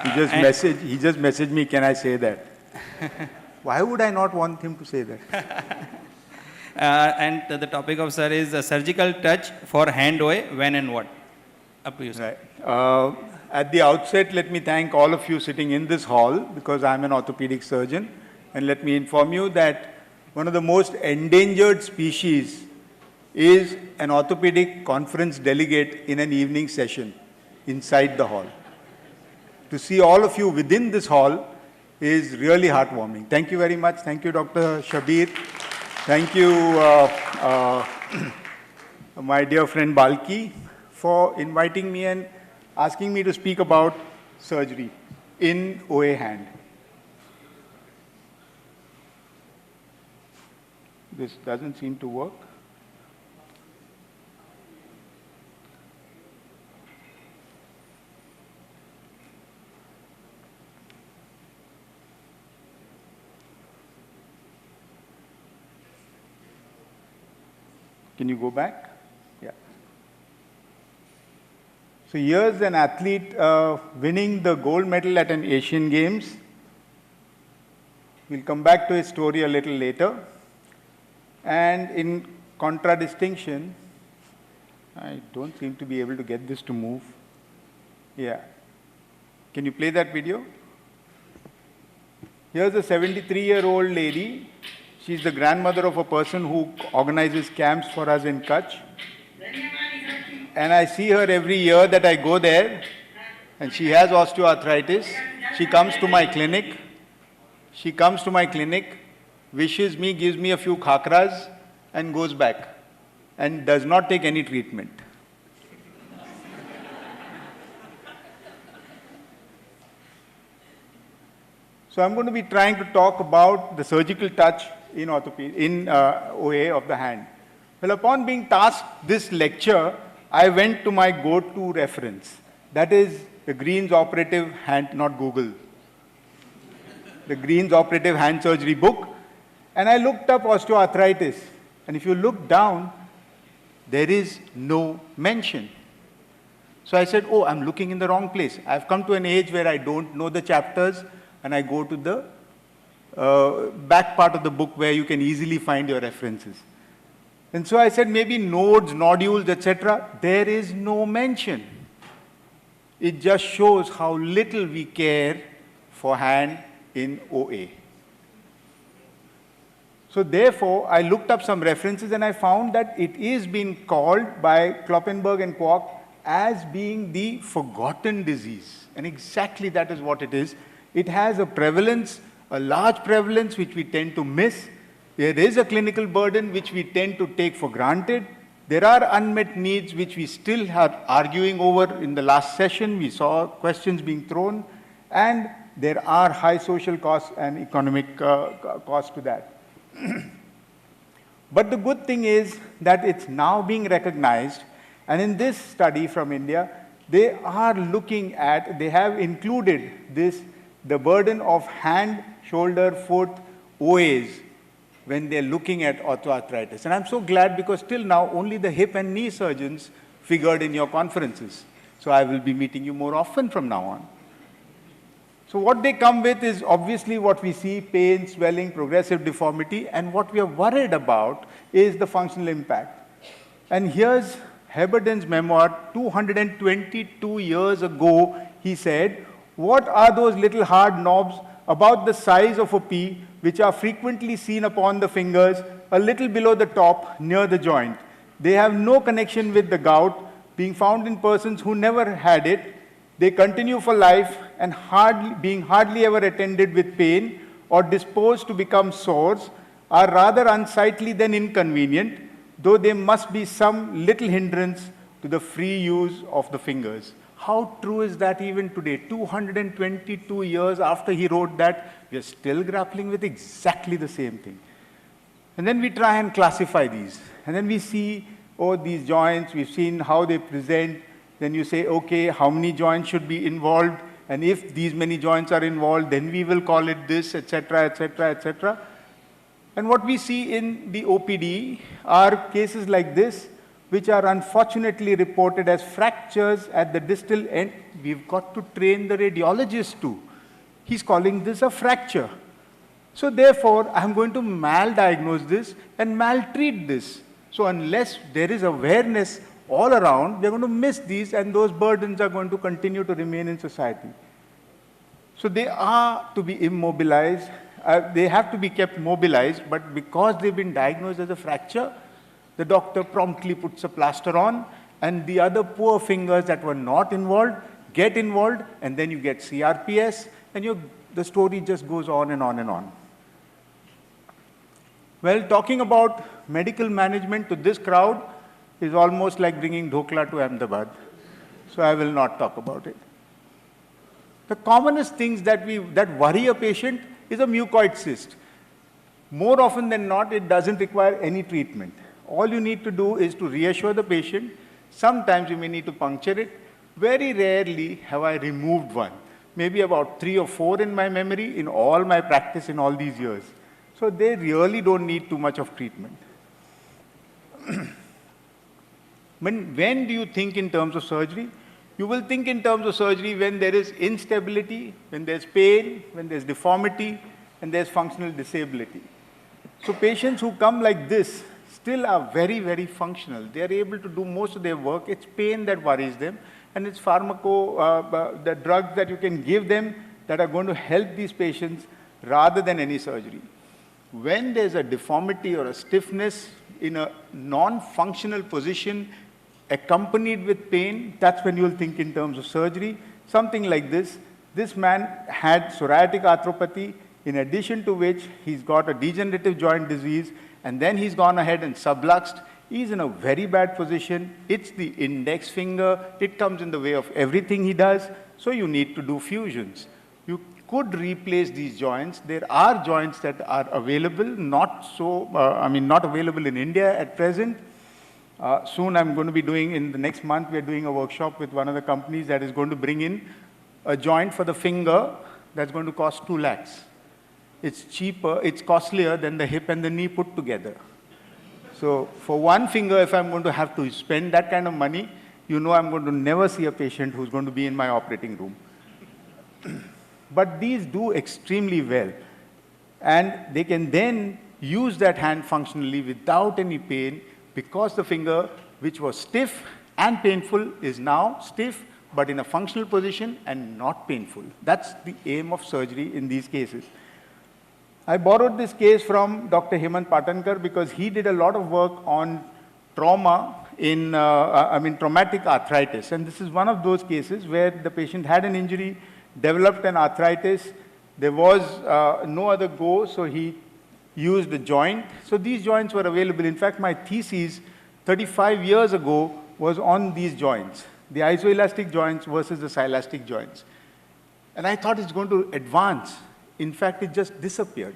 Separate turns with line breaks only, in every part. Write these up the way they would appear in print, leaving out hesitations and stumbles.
He just messaged me, can I say that? Why would I not want him to say that?
And the topic of sir is surgical touch for hand OA, when and what? Up to you, sir.
Right. At the outset, let me thank all of you sitting in this hall, because I'm an orthopedic surgeon. And let me inform you that one of the most endangered species is an orthopedic conference delegate in an evening session inside the hall. To see all of you within this hall is really heartwarming. Thank you very much. Thank you, Dr. Shabir. Thank you, my dear friend Balki, for inviting me and asking me to speak about surgery in OA hand. This doesn't seem to work. Can you go back? Yeah. So here's an athlete winning the gold medal at an Asian Games. We'll come back to his story a little later. And in contradistinction, I don't seem to be able to get this to move. Yeah. Can you play that video? Here's a 73-year-old lady. She's the grandmother of a person who organizes camps for us in Kutch. And I see her every year that I go there, and she has osteoarthritis. She comes to my clinic. Wishes me, gives me a few khakras, and goes back, and does not take any treatment. So I'm going to be trying to talk about the surgical touch in OA of the hand. Well, upon being tasked this lecture, I went to my go-to reference. That is the Green's Operative Hand, not Google. The Green's Operative Hand Surgery book. And I looked up osteoarthritis. And if you look down, there is no mention. So I said, oh, I'm looking in the wrong place. I've come to an age where I don't know the chapters, and I go to the back part of the book where you can easily find your references. And so I said, maybe nodes, nodules, etc. There is no mention. It just shows how little we care for hand in OA. So therefore, I looked up some references and I found that it is being called by Kloppenberg and Kwok as being the forgotten disease. And exactly that is what it is. It has a prevalence, a large prevalence, which we tend to miss. There is a clinical burden which we tend to take for granted. There are unmet needs which we still are arguing over. In the last session, we saw questions being thrown. And there are high social costs and economic costs to that. But the good thing is that it's now being recognized, and in this study from India, they are looking at, they have included this, the burden of hand, shoulder, foot, OAs when they're looking at osteoarthritis. And I'm so glad because till now only the hip and knee surgeons figured in your conferences. So I will be meeting you more often from now on. So what they come with is obviously what we see, pain, swelling, progressive deformity, and what we are worried about is the functional impact. And here's Heberden's memoir, 222 years ago, he said, what are those little hard knobs about the size of a pea which are frequently seen upon the fingers a little below the top near the joint? They have no connection with the gout, being found in persons who never had it. They continue for life and being hardly ever attended with pain or disposed to become sores, are rather unsightly than inconvenient, though there must be some little hindrance to the free use of the fingers. How true is that even today? 222 years after he wrote that, we are still grappling with exactly the same thing. And then we try and classify these. And then we see, oh, these joints, we've seen how they present. Then you say, okay, how many joints should be involved? And if these many joints are involved, then we will call it this, etc., etc., etc. And what we see in the OPD are cases like this, which are unfortunately reported as fractures at the distal end. We've got to train the radiologist too. He's calling this a fracture. So therefore, I'm going to maldiagnose this and maltreat this. So unless there is awareness all around, we're going to miss these, and those burdens are going to continue to remain in society. So they are to be immobilized. They have to be kept mobilized, but because they've been diagnosed as a fracture, the doctor promptly puts a plaster on, and the other poor fingers that were not involved get involved, and then you get CRPS, and the story just goes on and on and on. Well, talking about medical management to this crowd is almost like bringing dhokla to Ahmedabad. So I will not talk about it. The commonest things that worry a patient is a mucoid cyst. More often than not, it doesn't require any treatment. All you need to do is to reassure the patient. Sometimes you may need to puncture it. Very rarely have I removed one. Maybe about 3 or 4 in my memory in all my practice in all these years. So they really don't need too much of treatment. When do you think in terms of surgery? You will think in terms of surgery when there is instability, when there's pain, when there's deformity, and there's functional disability. So patients who come like this still are very, very functional. They are able to do most of their work. It's pain that worries them, and it's the drugs that you can give them that are going to help these patients rather than any surgery. When there's a deformity or a stiffness in a non-functional position accompanied with pain, that's when you'll think in terms of surgery. Something like this. This man had psoriatic arthropathy, in addition to which he's got a degenerative joint disease, and then he's gone ahead and subluxed. He's in a very bad position. It's the index finger. It comes in the way of everything he does, so you need to do fusions. You could replace these joints. There are joints that are available, not available in India at present. Soon I'm going to be in the next month, we're doing a workshop with one of the companies that is going to bring in a joint for the finger that's going to cost 2 lakhs. It's cheaper, it's costlier than the hip and the knee put together. So for one finger, if I'm going to have to spend that kind of money, you know I'm going to never see a patient who's going to be in my operating room. But these do extremely well. And they can then use that hand functionally without any pain, because the finger, which was stiff and painful, is now stiff, but in a functional position and not painful. That's the aim of surgery in these cases. I borrowed this case from Dr. Hemant Patankar because he did a lot of work on trauma traumatic arthritis. And this is one of those cases where the patient had an injury, developed an arthritis. There was no other go, so he used a joint. So these joints were available. In fact, my thesis 35 years ago was on these joints, the isoelastic joints versus the silastic joints. And I thought it's going to advance. In fact, it just disappeared.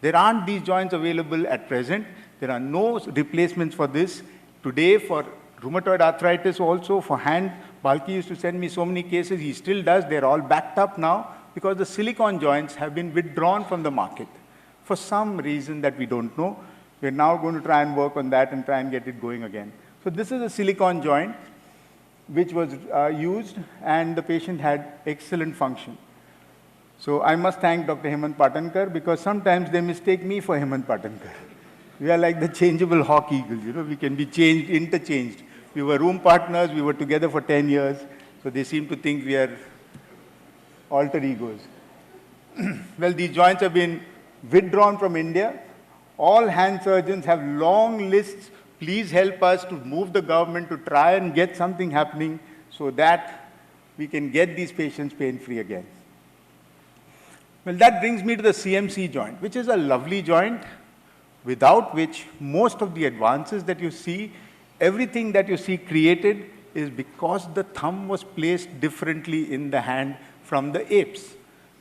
There aren't these joints available at present. There are no replacements for this. Today, for rheumatoid arthritis also, for hand, Balki used to send me so many cases. He still does. They're all backed up now because the silicone joints have been withdrawn from the market for some reason that we don't know. We're now going to try and work on that and try and get it going again. So this is a silicone joint which was used, and the patient had excellent function. So I must thank Dr. Hemant Patankar, because sometimes they mistake me for Hemant Patankar. We are like the changeable hawk eagles, you know, we can be changed, interchanged. We were room partners, we were together for 10 years, so they seem to think we are alter egos. Well, these joints have been withdrawn from India. All hand surgeons have long lists. Please help us to move the government to try and get something happening so that we can get these patients pain-free again. Well, that brings me to the CMC joint, which is a lovely joint, without which most of the advances that you see, everything that you see created, is because the thumb was placed differently in the hand from the apes.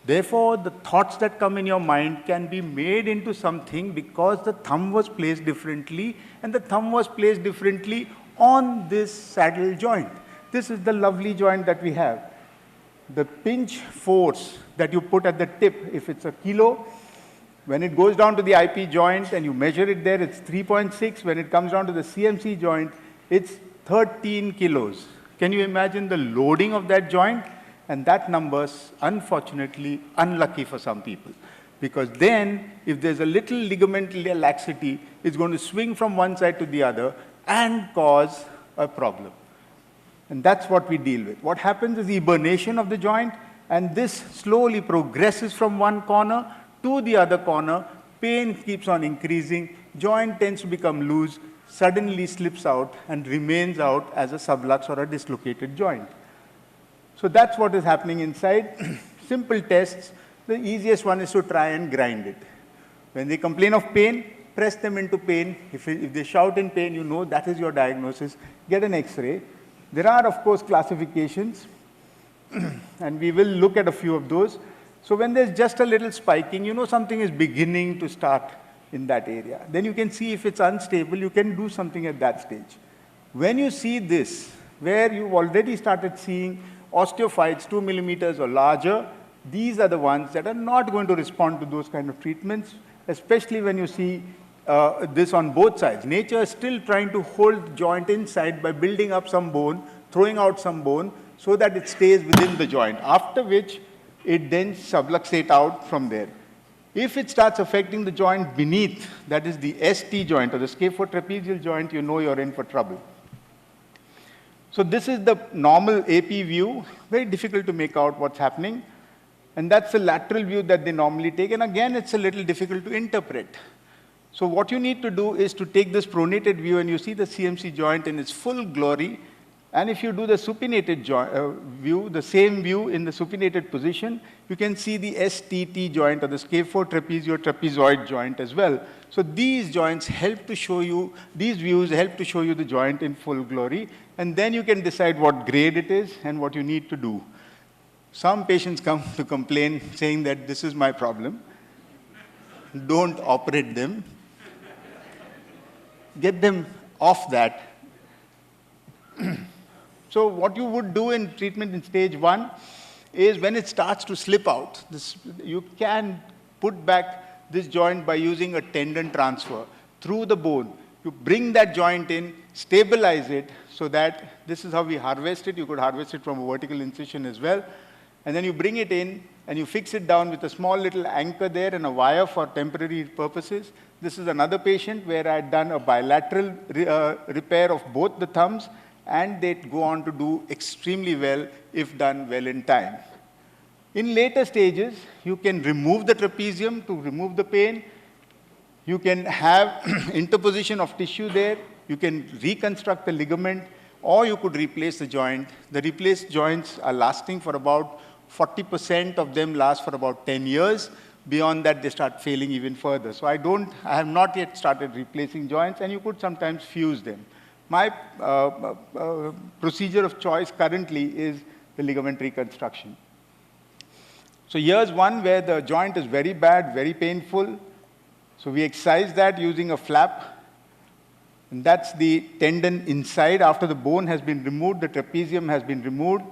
Therefore, the thoughts that come in your mind can be made into something because the thumb was placed differently, and the thumb was placed differently on this saddle joint. This is the lovely joint that we have. The pinch force that you put at the tip, if it's a kilo, when it goes down to the IP joint and you measure it there, it's 3.6. When it comes down to the CMC joint, it's 13 kilos. Can you imagine the loading of that joint? And that number's unfortunately unlucky for some people. Because then, if there's a little ligamental laxity, it's going to swing from one side to the other and cause a problem. And that's what we deal with. What happens is eburnation of the joint, and this slowly progresses from one corner to the other corner. Pain keeps on increasing. Joint tends to become loose, suddenly slips out, and remains out as a sublux or a dislocated joint. So that's what is happening inside. Simple tests. The easiest one is to try and grind it. When they complain of pain, press them into pain. If they shout in pain, you know that is your diagnosis. Get an X-ray. There are, of course, classifications, and we will look at a few of those. So when there's just a little spiking, you know something is beginning to start in that area. Then you can see if it's unstable, you can do something at that stage. When you see this, where you've already started seeing osteophytes 2 millimeters or larger, these are the ones that are not going to respond to those kind of treatments, especially when you see this on both sides. Nature is still trying to hold the joint inside by building up some bone, throwing out some bone, so that it stays within the joint, after which it then subluxates out from there. If it starts affecting the joint beneath, that is the ST joint or the scaphotrapezial joint, you know you're in for trouble. So this is the normal AP view. Very difficult to make out what's happening. And that's the lateral view that they normally take. And again, it's a little difficult to interpret. So what you need to do is to take this pronated view, and you see the CMC joint in its full glory. And if you do the supinated view, the same view in the supinated position, you can see the STT joint or the scaphotrapezio-trapezoid joint as well. So these joints help to show you, these views help to show you the joint in full glory. And then you can decide what grade it is and what you need to do. Some patients come to complain saying that this is my problem. Don't operate them. Get them off that. So what you would do in treatment in stage 1 is when it starts to slip out, you can put back this joint by using a tendon transfer through the bone. You bring that joint in, stabilize it, so that this is how we harvest it. You could harvest it from a vertical incision as well. And then you bring it in, and you fix it down with a small little anchor there and a wire for temporary purposes. This is another patient where I had done a bilateral repair of both the thumbs, and they go on to do extremely well if done well in time. In later stages, you can remove the trapezium to remove the pain. You can have interposition of tissue there. You can reconstruct the ligament, or you could replace the joint. The replaced joints are lasting for about 40% of them last for about 10 years. Beyond that, they start failing even further. So I have not yet started replacing joints, and you could sometimes fuse them. My procedure of choice currently is the ligament reconstruction. So here's one where the joint is very bad, very painful. So we excise that using a flap. And that's the tendon inside. After the bone has been removed, the trapezium has been removed.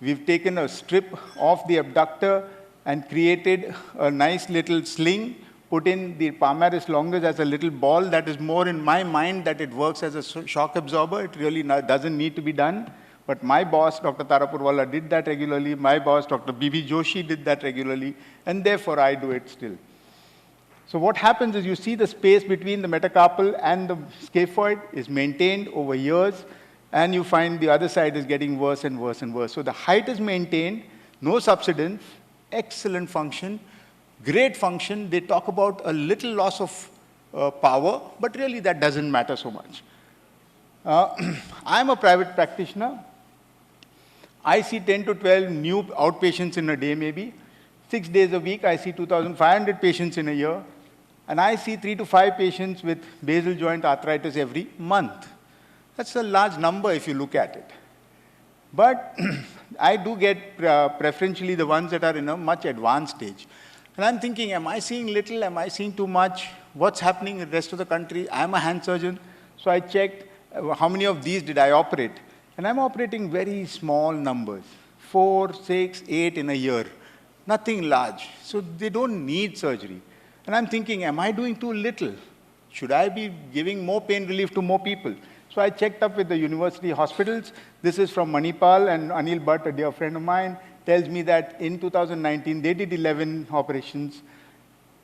We've taken a strip of the abductor and created a nice little sling, put in the palmaris longus as a little ball. That is more in my mind that it works as a shock absorber. It really doesn't need to be done. But my boss, Dr. Tarapurwala, did that regularly. My boss, Dr. B.B. Joshi, did that regularly. And therefore, I do it still. So what happens is you see the space between the metacarpal and the scaphoid is maintained over years. And you find the other side is getting worse and worse and worse. So the height is maintained, no subsidence, excellent function, great function. They talk about a little loss of power, but really that doesn't matter so much. I'm a private practitioner. I see 10 to 12 new outpatients in a day maybe. 6 days a week, I see 2,500 patients in a year. And I see 3 to 5 patients with basal joint arthritis every month. That's a large number if you look at it. But I do get preferentially the ones that are in a much advanced stage. And I'm thinking, am I seeing little? Am I seeing too much? What's happening in the rest of the country? I'm a hand surgeon. So I checked how many of these did I operate. And I'm operating very small numbers, 4, 6, 8 in a year. Nothing large. So they don't need surgery. And I'm thinking, am I doing too little? Should I be giving more pain relief to more people? So I checked up with the university hospitals. This is from Manipal, and Anil Bhatt, a dear friend of mine, tells me that in 2019, they did 11 operations,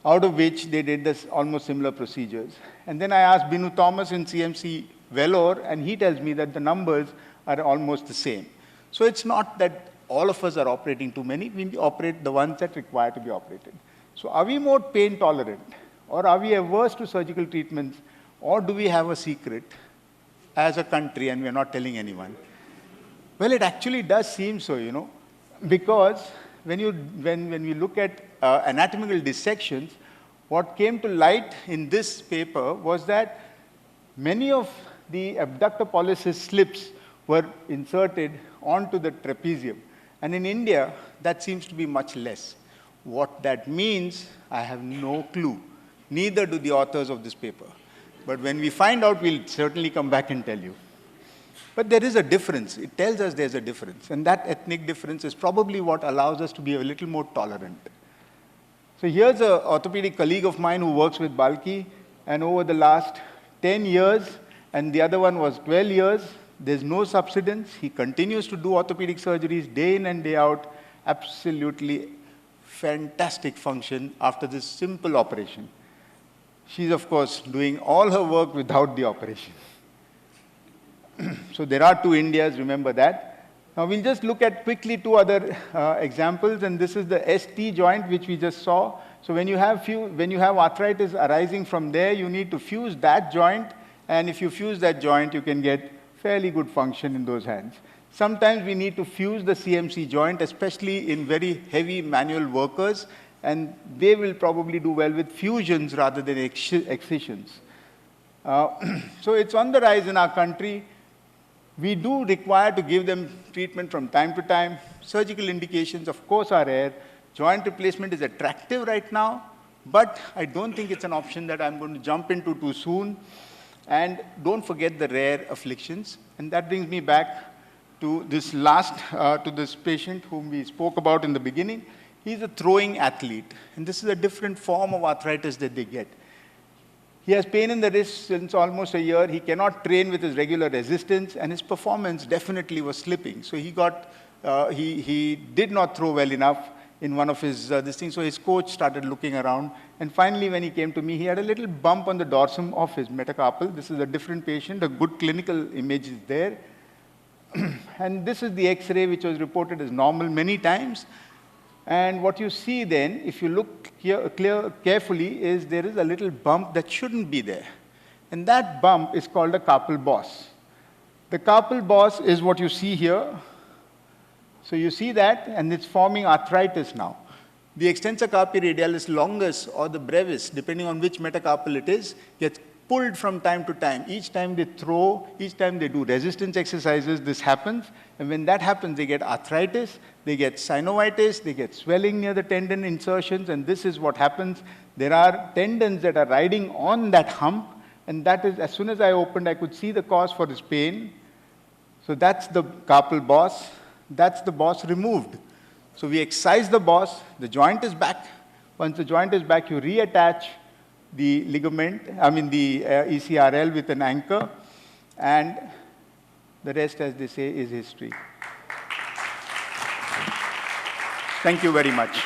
out of which they did this almost similar procedures. And then I asked Binu Thomas in CMC Vellore, and he tells me that the numbers are almost the same. So it's not that all of us are operating too many, we operate the ones that require to be operated. So are we more pain tolerant, or are we averse to surgical treatments, or do we have a secret as a country and we're not telling anyone? Well, it actually does seem so, you know, because when we look at anatomical dissections, what came to light in this paper was that many of the abductor pollicis slips were inserted onto the trapezium. And in India, that seems to be much less. What that means, I have no clue. Neither do the authors of this paper. But when we find out, we'll certainly come back and tell you. But there is a difference. It tells us there's a difference. And that ethnic difference is probably what allows us to be a little more tolerant. So here's an orthopedic colleague of mine who works with Balki. And over the last 10 years, and the other one was 12 years, there's no subsidence. He continues to do orthopedic surgeries day in and day out. Absolutely fantastic function after this simple operation. She's, of course, doing all her work without the operation. So there are two Indias, remember that. Now we'll just look at quickly two other examples, and this is the ST joint, which we just saw. So when you have arthritis arising from there, you need to fuse that joint, and if you fuse that joint, you can get fairly good function in those hands. Sometimes we need to fuse the CMC joint, especially in very heavy manual workers, and they will probably do well with fusions rather than excisions. So it's on the rise in our country. We do require to give them treatment from time to time. Surgical indications, of course, are rare. Joint replacement is attractive right now, but I don't think it's an option that I'm going to jump into too soon. And don't forget the rare afflictions. And that brings me back to this this patient whom we spoke about in the beginning. He's a throwing athlete, and this is a different form of arthritis that they get. He has pain in the wrist since almost a year. He cannot train with his regular resistance, and his performance definitely was slipping. So he did not throw well enough in one of his this thing. So his coach started looking around, and finally, when he came to me, he had a little bump on the dorsum of his metacarpal. This is a different patient. A good clinical image is there, and this is the X-ray, which was reported as normal many times. And what you see then, if you look carefully, is there is a little bump that shouldn't be there. And that bump is called a carpal boss. The carpal boss is what you see here. So you see that, and it's forming arthritis now. The extensor carpi radialis longus or the brevis, depending on which metacarpal it is, gets pulled from time to time. Each time they throw, each time they do resistance exercises, this happens. And when that happens, they get arthritis, they get synovitis, they get swelling near the tendon insertions, and this is what happens. There are tendons that are riding on that hump, and that is, as soon as I opened, I could see the cause for this pain. So that's the carpal boss. That's the boss removed. So we excise the boss, the joint is back. Once the joint is back, you reattach the ligament, the ECRL with an anchor, and the rest, as they say, is history. Thank you very much.